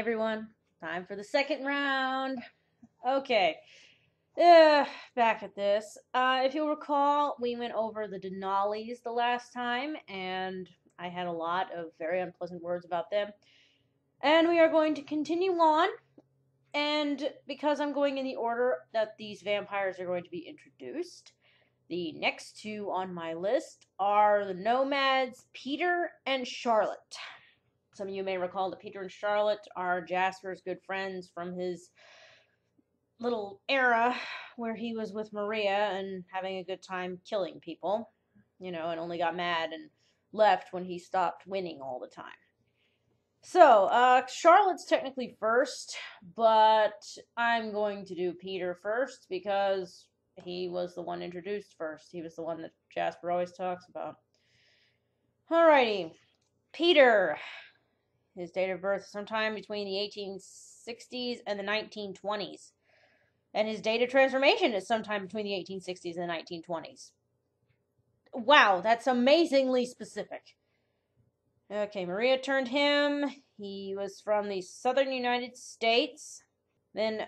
everyone, time for the second round. Okay, back at this. If you'll recall, we went over the Denali's the last time, and I had a lot of very unpleasant words about them. And we are going to continue on, and because I'm going in the order that these vampires are going to be introduced, the next two on my list are the nomads, Peter and Charlotte. Some of you may recall that Peter and Charlotte are Jasper's good friends from his little era where he was with Maria and having a good time killing people, and only got mad and left when he stopped winning all the time. So, Charlotte's technically first, but I'm going to do Peter first because he was the one introduced first. He was the one that Jasper always talks about. Alrighty, Peter. His date of birth is sometime between the 1860s and the 1920s. And his date of transformation is sometime between the 1860s and the 1920s. Wow, that's amazingly specific. Okay, Maria turned him. He was from the southern United States. Then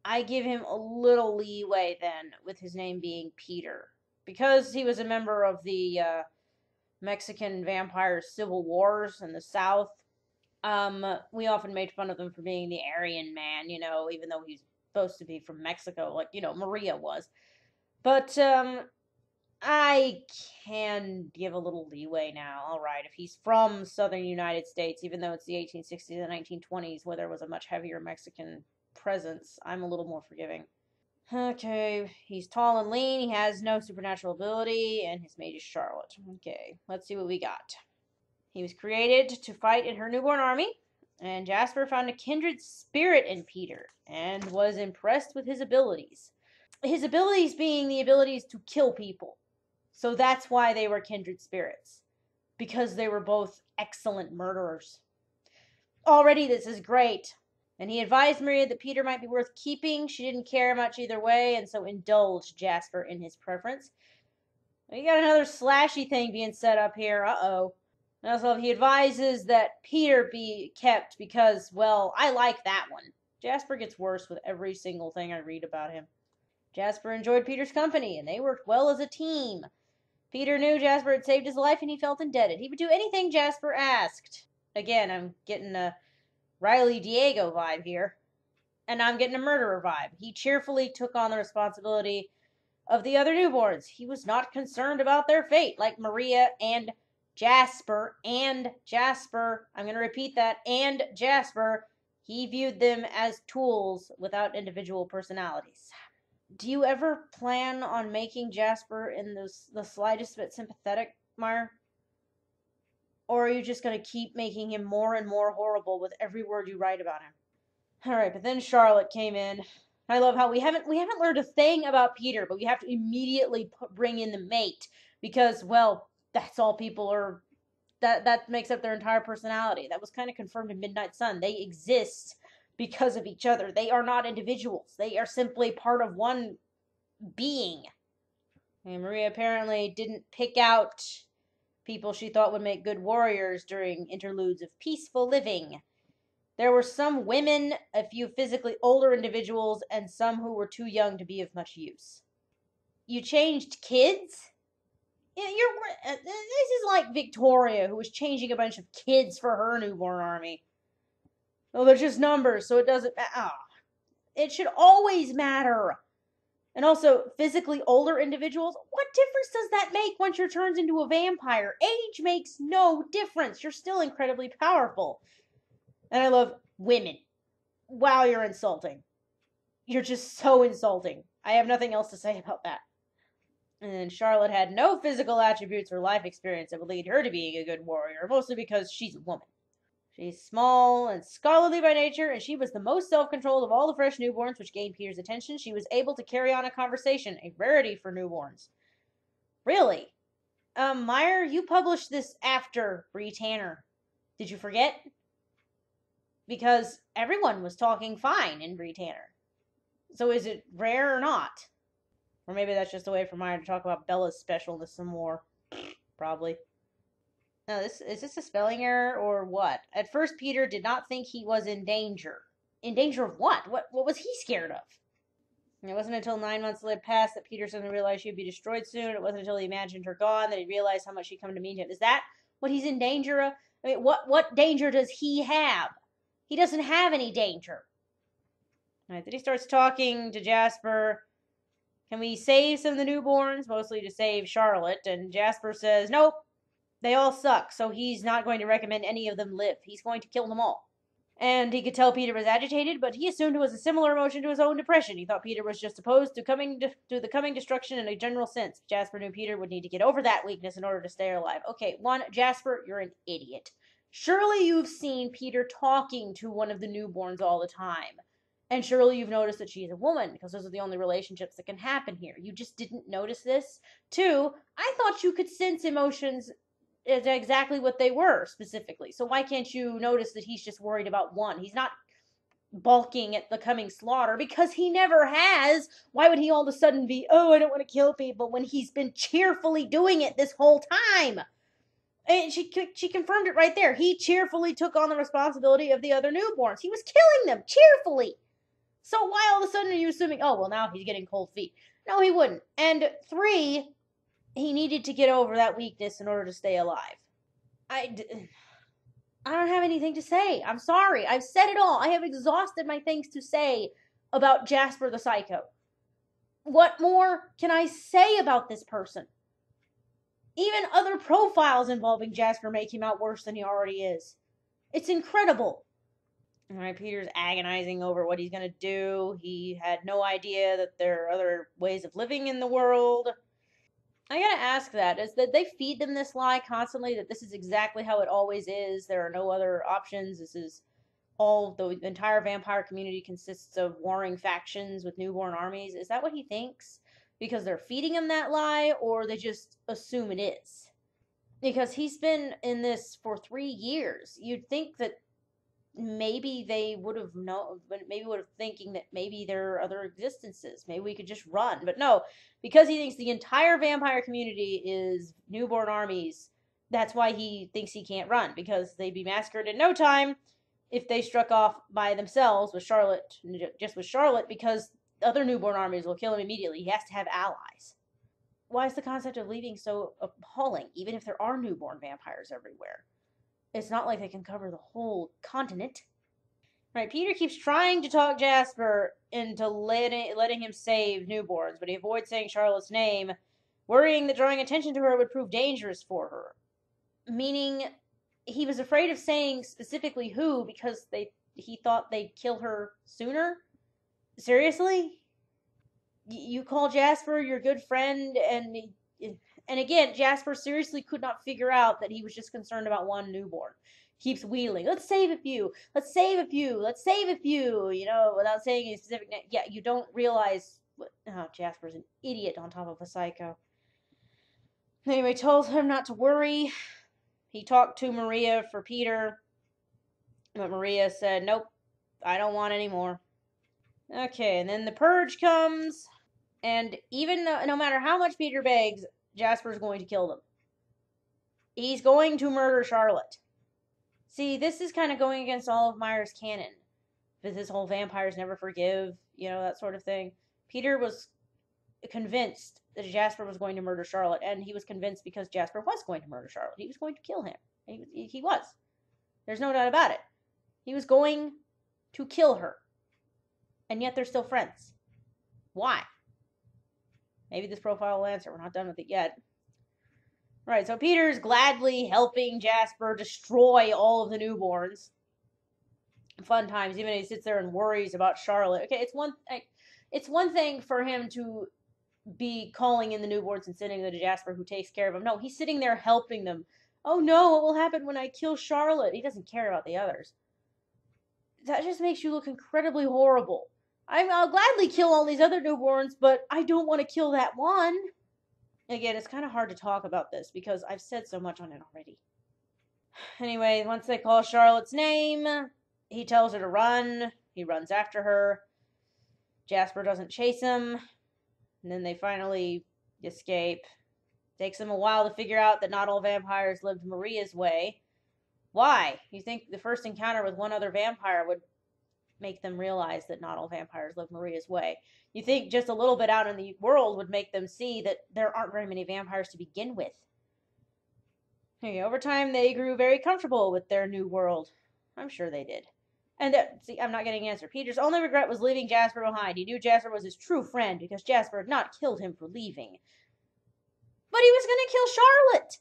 I give him a little leeway then with his name being Peter. Because he was a member of the Mexican vampire civil wars in the South. We often made fun of him for being the Aryan man, even though he's supposed to be from Mexico, like, Maria was. But, I can give a little leeway now. Alright, if he's from southern United States, even though it's the 1860s and 1920s, where there was a much heavier Mexican presence, I'm a little more forgiving. Okay, he's tall and lean, he has no supernatural ability, and his mate is Charlotte. Okay, let's see what we got. He was created to fight in her newborn army, and Jasper found a kindred spirit in Peter, and was impressed with his abilities. His abilities being the abilities to kill people. So that's why they were kindred spirits. Because they were both excellent murderers. Already this is great. And he advised Maria that Peter might be worth keeping. She didn't care much either way, and so indulged Jasper in his preference. We got another slashy thing being set up here. Uh-oh. Also, he advises that Peter be kept because, well, I like that one. Jasper gets worse with every single thing I read about him. Jasper enjoyed Peter's company, and they worked well as a team. Peter knew Jasper had saved his life, and he felt indebted. He would do anything Jasper asked. Again, I'm getting a Riley Diego vibe here. And I'm getting a murderer vibe. He cheerfully took on the responsibility of the other newborns. He was not concerned about their fate, like Maria and Jasper. I'm going to repeat that, and Jasper. He viewed them as tools without individual personalities. Do you ever plan on making Jasper in the slightest bit sympathetic, Meyer? Or are you just going to keep making him more and more horrible with every word you write about him? Alright, but then Charlotte came in. I love how we haven't learned a thing about Peter, but we have to immediately bring in the mate. Because, well, that's all people are... That makes up their entire personality. That was kind of confirmed in Midnight Sun. They exist because of each other. They are not individuals. They are simply part of one being. And Maria apparently didn't pick out people she thought would make good warriors during interludes of peaceful living. There were some women, a few physically older individuals, and some who were too young to be of much use. You changed kids? This is like Victoria, who was changing a bunch of kids for her newborn army. Oh, they're just numbers, so it doesn't matter. It should always matter. And also, physically older individuals, what difference does that make once you're turned into a vampire? Age makes no difference. You're still incredibly powerful. And I love women. Wow, you're insulting. You're just so insulting. I have nothing else to say about that. And Charlotte had no physical attributes or life experience that would lead her to being a good warrior, mostly because she's a woman. She's small and scholarly by nature, and she was the most self-controlled of all the fresh newborns, which gained Peter's attention. She was able to carry on a conversation, a rarity for newborns. Really? Meyer, you published this after Bree Tanner. Did you forget? Because everyone was talking fine in Bree Tanner. So is it rare or not? Or maybe that's just a way for Meyer to talk about Bella's specialness some more. Probably. No, is this a spelling error or what? At first, Peter did not think he was in danger. In danger of what? What was he scared of? And it wasn't until 9 months had passed that Peter suddenly realized she'd be destroyed soon. It wasn't until he imagined her gone that he realized how much she'd come to mean to him. Is that what he's in danger of? I mean, what danger does he have? He doesn't have any danger. All right, then he starts talking to Jasper. Can we save some of the newborns? Mostly to save Charlotte. And Jasper says, nope, they all suck, so he's not going to recommend any of them live. He's going to kill them all. And he could tell Peter was agitated, but he assumed it was a similar emotion to his own depression. He thought Peter was just opposed to the coming destruction in a general sense. Jasper knew Peter would need to get over that weakness in order to stay alive. Okay, one, Jasper, you're an idiot. Surely you've seen Peter talking to one of the newborns all the time. And surely you've noticed that she's a woman, because those are the only relationships that can happen here. You just didn't notice this? Two, I thought you could sense emotions is exactly what they were specifically. So why can't you notice that he's just worried about one? He's not balking at the coming slaughter because he never has. Why would he all of a sudden be, oh, I don't want to kill people when he's been cheerfully doing it this whole time? And she confirmed it right there. He cheerfully took on the responsibility of the other newborns. He was killing them cheerfully. So why all of a sudden are you assuming, oh, well, now he's getting cold feet? No, he wouldn't. And three, he needed to get over that weakness in order to stay alive. I don't have anything to say. I'm sorry. I've said it all. I have exhausted my things to say about Jasper the Psycho. What more can I say about this person? Even other profiles involving Jasper make him out worse than he already is. It's incredible. All right, Peter's agonizing over what he's going to do. He had no idea that there are other ways of living in the world. I gotta ask that. Is that they feed them this lie constantly that this is exactly how it always is? There are no other options. This is all the entire vampire community consists of warring factions with newborn armies. Is that what he thinks? Because they're feeding him that lie, or they just assume it is? Because he's been in this for 3 years. You'd think that maybe they would have known, maybe would have thinking that maybe there are other existences. Maybe we could just run. But no, because he thinks the entire vampire community is newborn armies, that's why he thinks he can't run, because they'd be massacred in no time if they struck off by themselves with Charlotte, just with Charlotte, because other newborn armies will kill him immediately. He has to have allies. Why is the concept of leaving so appalling, even if there are newborn vampires everywhere? It's not like they can cover the whole continent. Right, Peter keeps trying to talk Jasper into letting him save newborns, but he avoids saying Charlotte's name, worrying that drawing attention to her would prove dangerous for her. Meaning, he was afraid of saying specifically who because he thought they'd kill her sooner? Seriously? You call Jasper your good friend, and again, Jasper seriously could not figure out that he was just concerned about one newborn. Keeps wheeling, let's save a few, let's save a few, let's save a few, without saying any specific name. Yeah, you don't realize, Jasper's an idiot on top of a psycho. Anyway, told him not to worry. He talked to Maria for Peter, but Maria said, nope, I don't want any more. Okay, and then the purge comes, and even though, no matter how much Peter begs, Jasper's going to kill them. He's going to murder Charlotte. See, this is kind of going against all of Meyer's canon. This whole vampires never forgive, that sort of thing. Peter was convinced that Jasper was going to murder Charlotte, and he was convinced because Jasper was going to murder Charlotte. He was going to kill him. He was. There's no doubt about it. He was going to kill her. And yet they're still friends. Why? Maybe this profile will answer. We're not done with it yet. Right, so Peter's gladly helping Jasper destroy all of the newborns. Fun times, even he sits there and worries about Charlotte. Okay, it's one thing for him to be calling in the newborns and sending them to Jasper, who takes care of them. No, he's sitting there helping them. Oh no, what will happen when I kill Charlotte? He doesn't care about the others. That just makes you look incredibly horrible. I'll gladly kill all these other newborns, but I don't want to kill that one. Again, it's kind of hard to talk about this because I've said so much on it already. Anyway, once they call Charlotte's name, he tells her to run. He runs after her. Jasper doesn't chase him. And then they finally escape. Takes him a while to figure out that not all vampires lived Maria's way. Why? You think the first encounter with one other vampire would make them realize that not all vampires live Maria's way? You think just a little bit out in the world would make them see that there aren't very many vampires to begin with? Okay, over time, they grew very comfortable with their new world. I'm sure they did. And see, I'm not getting an answer. Peter's only regret was leaving Jasper behind. He knew Jasper was his true friend because Jasper had not killed him for leaving. But he was going to kill Charlotte.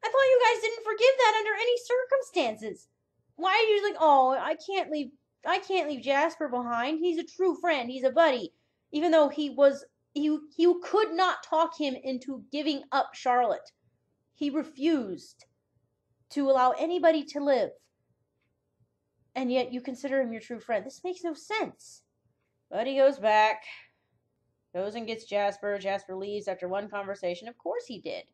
I thought you guys didn't forgive that under any circumstances. Why are you like, oh, I can't leave Jasper behind. He's a true friend. He's a buddy. Even though you could not talk him into giving up Charlotte. He refused to allow anybody to live. And yet you consider him your true friend. This makes no sense. But he goes back. Goes and gets Jasper. Jasper leaves after one conversation. Of course he did.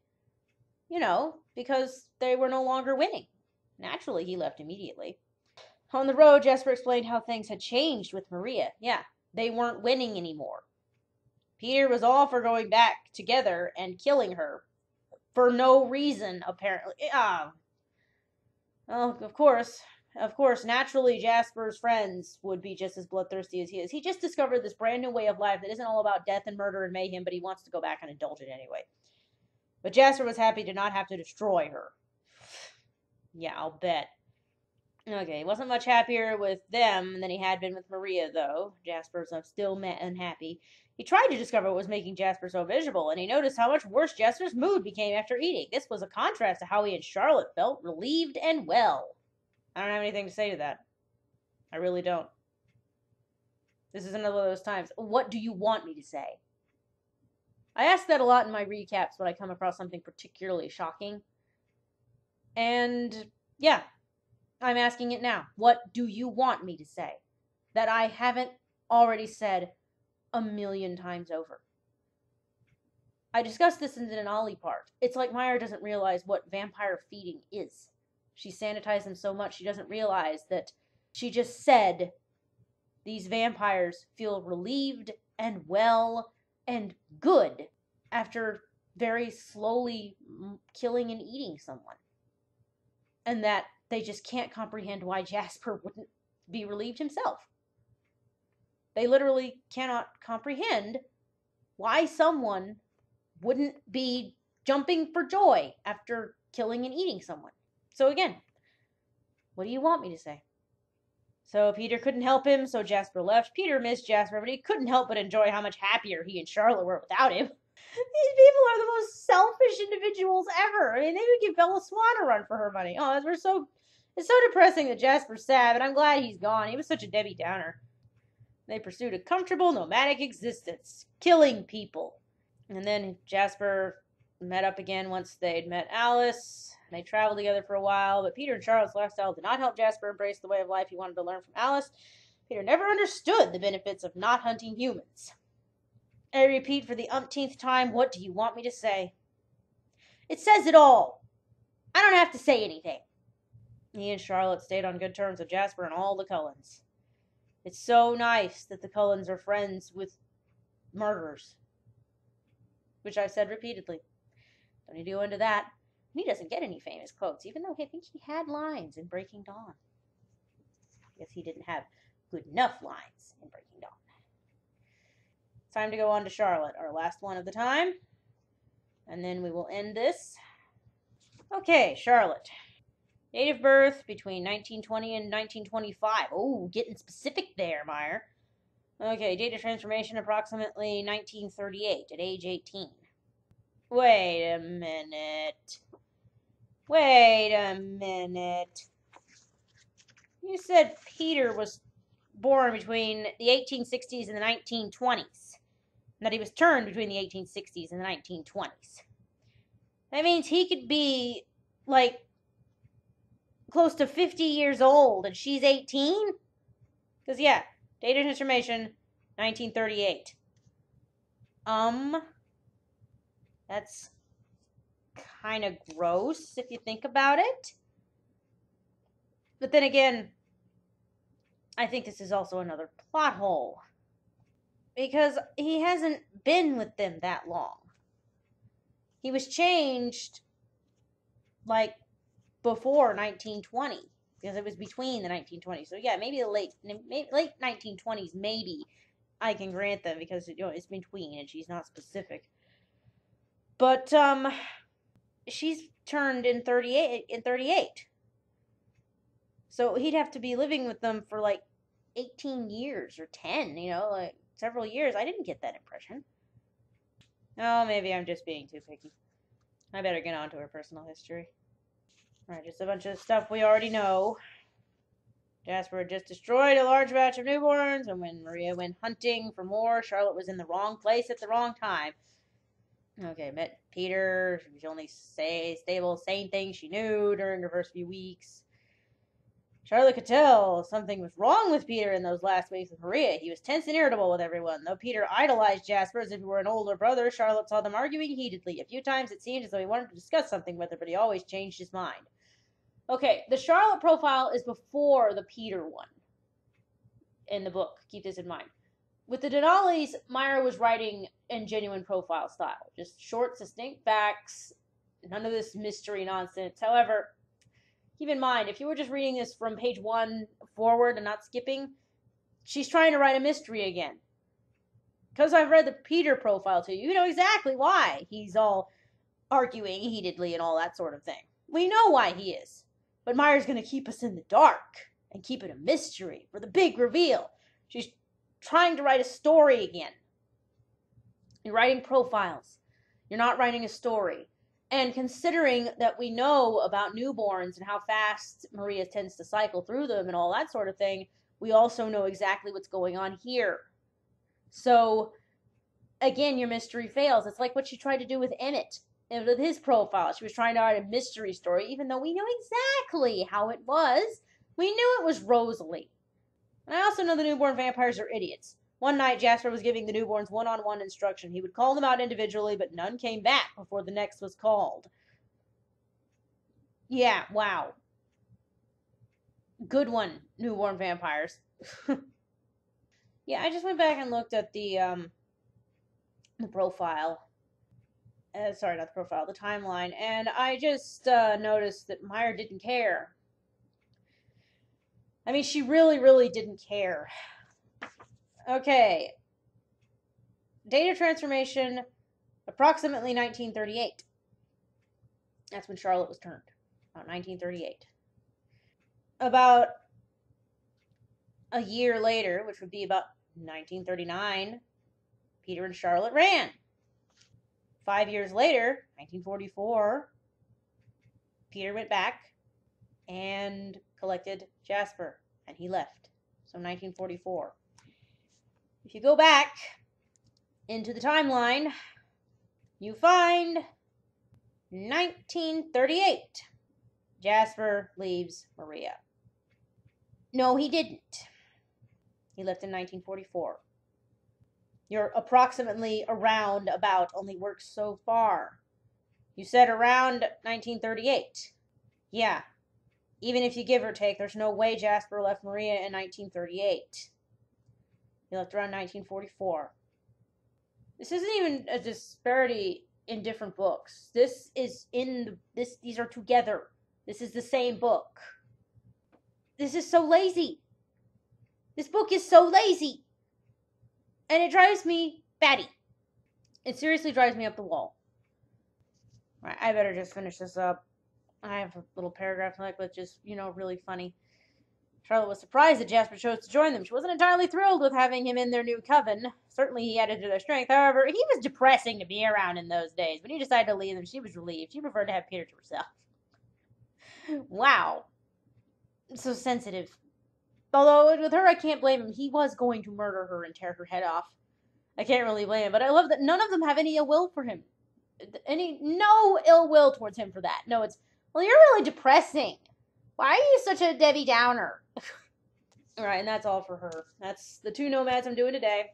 You know, because they were no longer winning. Naturally, he left immediately. On the road, Jasper explained how things had changed with Maria. Yeah, they weren't winning anymore. Peter was all for going back together and killing her. For no reason, apparently. Well, of course, naturally, Jasper's friends would be just as bloodthirsty as he is. He just discovered this brand new way of life that isn't all about death and murder and mayhem, but he wants to go back and indulge it anyway. But Jasper was happy to not have to destroy her. Yeah, I'll bet. Okay, he wasn't much happier with them than he had been with Maria, though. Jasper's still unhappy. He tried to discover what was making Jasper so miserable, and he noticed how much worse Jasper's mood became after eating. This was a contrast to how he and Charlotte felt, relieved and well. I don't have anything to say to that. I really don't. This is another of those times. What do you want me to say? I ask that a lot in my recaps when I come across something particularly shocking. And, yeah, I'm asking it now. What do you want me to say that I haven't already said a million times over? I discussed this in the Denali part. It's like Meyer doesn't realize what vampire feeding is. She sanitized them so much she doesn't realize that she just said these vampires feel relieved and well and good after very slowly killing and eating someone. And that they just can't comprehend why Jasper wouldn't be relieved himself. They literally cannot comprehend why someone wouldn't be jumping for joy after killing and eating someone. So again, what do you want me to say? So Peter couldn't help him, so Jasper left. Peter missed Jasper, but he couldn't help but enjoy how much happier he and Charlotte were without him. These people are the most selfish individuals ever. I mean, they would give Bella Swan a run for her money. Oh, it's so depressing that Jasper's sad, but I'm glad he's gone. He was such a Debbie Downer. They pursued a comfortable, nomadic existence, killing people. And then Jasper met up again once they'd met Alice. They traveled together for a while, but Peter and Charlotte's lifestyle did not help Jasper embrace the way of life he wanted to learn from Alice. Peter never understood the benefits of not hunting humans. I repeat for the umpteenth time, what do you want me to say? It says it all. I don't have to say anything. He and Charlotte stayed on good terms with Jasper and all the Cullens. It's so nice that the Cullens are friends with murderers. Which I've said repeatedly. Don't need to go into that. He doesn't get any famous quotes, even though I think he had lines in Breaking Dawn. I guess he didn't have good enough lines in Breaking Dawn. Time to go on to Charlotte, our last one of the time. And then we will end this. Okay, Charlotte. Date of birth between 1920 and 1925. Oh, getting specific there, Meyer. Okay, date of transformation approximately 1938 at age 18. Wait a minute. You said Peter was born between the 1860s and the 1920s. And that he was turned between the 1860s and the 1920s. That means he could be, like, close to 50 years old and she's 18? Because, yeah, date of transformation, 1938. That's kind of gross if you think about it. But then again, I think this is also another plot hole. Because he hasn't been with them that long. He was changed, like, before 1920, because it was between the 1920s. So yeah, maybe the late 1920s, maybe I can grant them, because it's between and she's not specific. But she's turned in 38. So he'd have to be living with them for like 18 years or 10, like several years. I didn't get that impression. Oh, maybe I'm just being too picky. I better get on to her personal history. Alright, just a bunch of stuff we already know. Jasper had just destroyed a large batch of newborns, and when Maria went hunting for more, Charlotte was in the wrong place at the wrong time. Okay, met Peter. She was only stable, saying things she knew during her first few weeks. Charlotte could tell something was wrong with Peter in those last weeks with Maria. He was tense and irritable with everyone. Though Peter idolized Jasper as if he were an older brother, Charlotte saw them arguing heatedly. A few times it seemed as though he wanted to discuss something with her, but he always changed his mind. Okay, the Charlotte profile is before the Peter one in the book. Keep this in mind. With the Denali's, Meyer was writing in genuine profile style. Just short, succinct facts. None of this mystery nonsense. However, keep in mind, if you were just reading this from page 1 forward and not skipping, she's trying to write a mystery again. Because I've read the Peter profile to you, you know exactly why he's all arguing heatedly and all that sort of thing. We know why he is. But Meyer's going to keep us in the dark and keep it a mystery for the big reveal. She's trying to write a story again. You're writing profiles. You're not writing a story. And considering that we know about newborns and how fast Maria tends to cycle through them and all that sort of thing, we also know exactly what's going on here. So, again, your mystery fails. It's like what she tried to do with Emmett. And with his profile, she was trying to write a mystery story, even though we know exactly how it was. We knew it was Rosalie. And I also know the newborn vampires are idiots. One night, Jasper was giving the newborns one-on-one instruction. He would call them out individually, but none came back before the next was called. Yeah, wow. Good one, newborn vampires. Yeah, I just went back and looked at the profile. Sorry, not the profile, the timeline. And I just noticed that Meyer didn't care. I mean, she really, really didn't care. Okay. Date of transformation, approximately 1938. That's when Charlotte was turned. About 1938. About a year later, which would be about 1939, Peter and Charlotte ran. 5 years later, 1944, Peter went back and collected Jasper, and he left. So 1944. If you go back into the timeline, you find 1938. Jasper leaves Maria. No, he didn't. He left in 1944. You're approximately around about only works so far. You said around 1938. Yeah. Even if you give or take, there's no way Jasper left Maria in 1938. He left around 1944. This isn't even a disparity in different books. This is these are together. This is the same book. This is so lazy. This book is so lazy. And it drives me batty. It seriously drives me up the wall. Right, I better just finish this up. I have a little paragraph like with just, really funny. Charlotte was surprised that Jasper chose to join them. She wasn't entirely thrilled with having him in their new coven. Certainly he added to their strength. However, he was depressing to be around in those days. When he decided to leave them, she was relieved. She preferred to have Peter to herself. Wow. So sensitive. Although, with her, I can't blame him. He was going to murder her and tear her head off. I can't really blame him. But I love that none of them have any ill will for him. No ill will towards him for that. No, it's, well, you're really depressing. Why are you such a Debbie Downer? Alright, and that's all for her. That's the 2 nomads I'm doing today.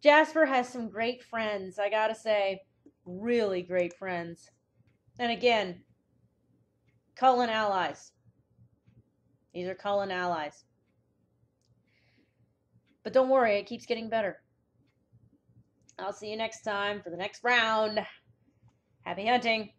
Jasper has some great friends, I gotta say. Really great friends. And again, Cullen allies. These are Cullen allies. But don't worry, it keeps getting better. I'll see you next time for the next round. Happy hunting.